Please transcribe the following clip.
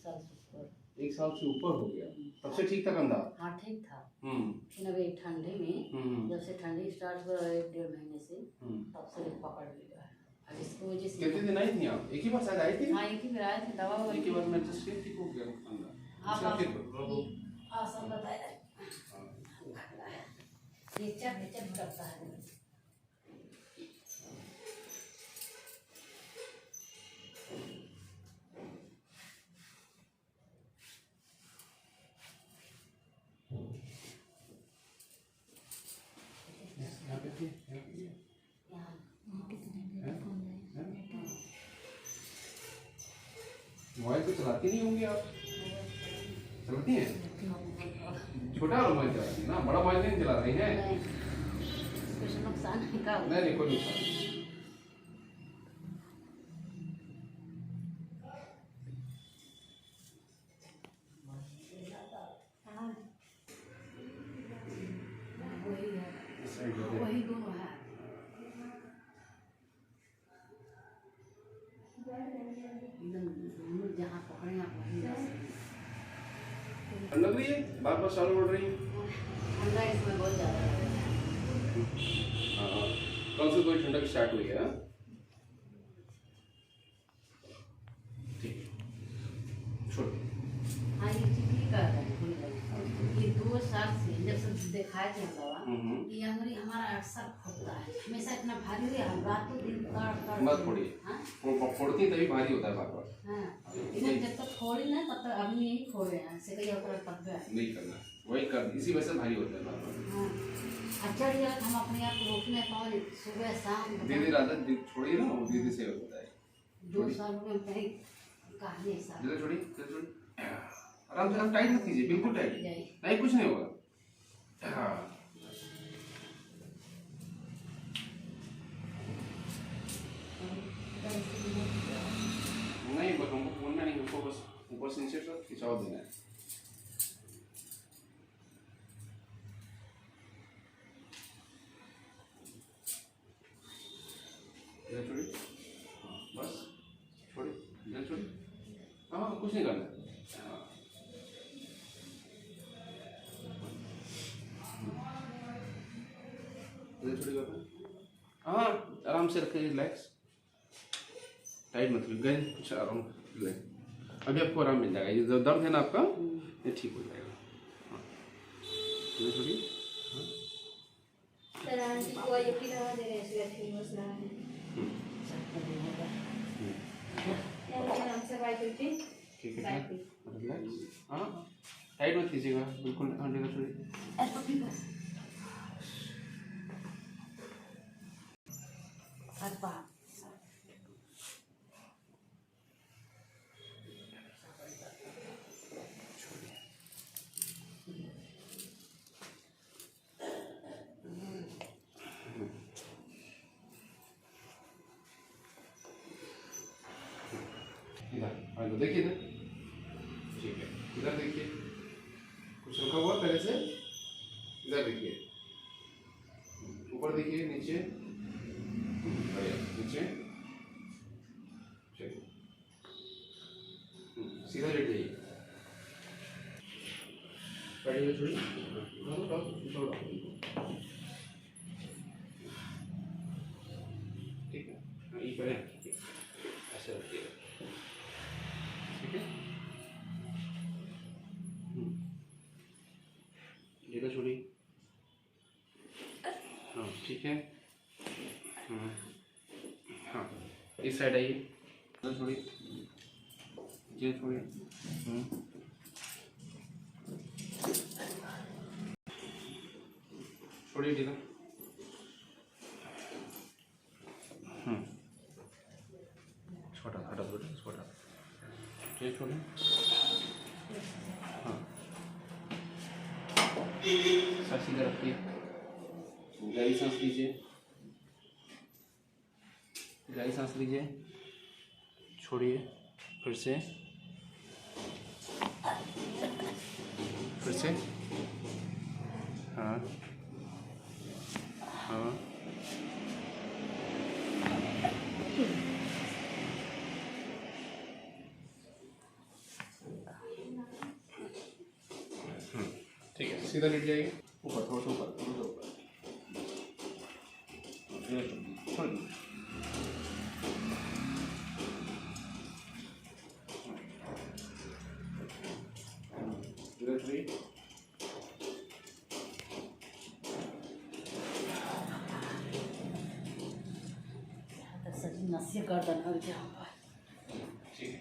साल से ऊपर। 1 साल से ऊपर हो गया, तब से ठीक था कंधा? हाँ ठीक था। हम्म। अभी ठंडी में जब से ठंडी स्टार्ट हुआ 1-1.5 महीने से तब से पकड़ लिया है। अब इसको वजह से कितने दिन आई थी आप? एक ही बार शायद आई थी? हाँ एक ही बार आए थे, दवा एक ही बार में एडजस्ट किया, ठीक हो गया कंधा। आप सब बताया ये चट करता है। मोबाइल तो चलाती नहीं होंगी आप? चलाती हैं? छोटा वाला मोबाइल चलाती है ना, बड़ा मोबाइल नहीं चला रही हैं? कुछ नुकसान है का? नहीं कोई नुकसान नहीं। वही दोनों है। जहाँ पकड़े आप वहीं लग रही है, बार साल उड़ रही है। ठंडा इसमें बहुत ज़्यादा है। हाँ, कल से थोड़ी ठंडक स्टार्ट हुई है। ठीक है, छोड़। हाँ ये ठीक कर रहे हैं। ये 2 साल से जब से दिखाए थे हम दवा, ये हमारा अक्सर फूटता है, हमेशा इतना भारी हुआ हम रातों दिन कर मत फोड़िए। हाँ वो फोड़ती तभी भारी होता है बार। हाँ इधर जब तक फोड़ी ना तब तक अभी नहीं फोड़े हैं, से कहीं और तब नहीं करना, वही कर, इसी वजह से भारी होता है बार। हाँ अच्छा रिया हम अपने आप को रोकने पाओ सुबह शाम। धीरे आदत छोड़िए ना, वो धीरे से होता है। 2 साल में कहीं कहानी सा धीरे छोड़िए, आराम से, टाइट मत कीजिए, बिल्कुल टाइट नहीं, कुछ नहीं होगा। हाँ नहीं, बस हमको बोलना नहीं, हमको बस ऊपर से नीचे तक खिंचाव देना है। छोड़िए, बस छोड़िए, छोड़िए। हाँ कुछ नहीं करना। हाँ आराम से रखिए, रिलैक्स, टाइट मत गए, कुछ आराम रिलैक्स। अभी आपको आराम मिल जाएगा, ये जो दर्द है ना आपका ये ठीक हो जाएगा। हाँ छोड़िए। ठीक है, रिलैक्स। हाँ टाइट मत कीजिएगा, बिल्कुल 100%। इधर देखिए, इधर ठीक है, इधर देखिए, कुछ रुका हुआ पहले से, इधर देखिए, ऊपर देखिए, नीचे, नीचे, चलिए सीधा लेट जाइए, बैठिए थोड़ी, ठीक है, ये करें, ऐसे रखिएगा, ठीक है, जगह छोड़िए, हाँ ठीक है, हाँ इस साइड आइए, छोड़िए, ये छोड़िए, छोड़िए ढीला, छोटा ये छोड़िए, हाँ सर सीधा रखिए, गहरी सांस लीजिए, गहरी सांस लीजिए, छोड़िए, फिर से हाँ हाँ सीधा लेट जाइए, ऊपर थोड़ा सा ऊपर, थोड़ा सा ऊपर, छोड़ दीजिए। नस्य गर्दन हो जाऊंगा। ठीक है,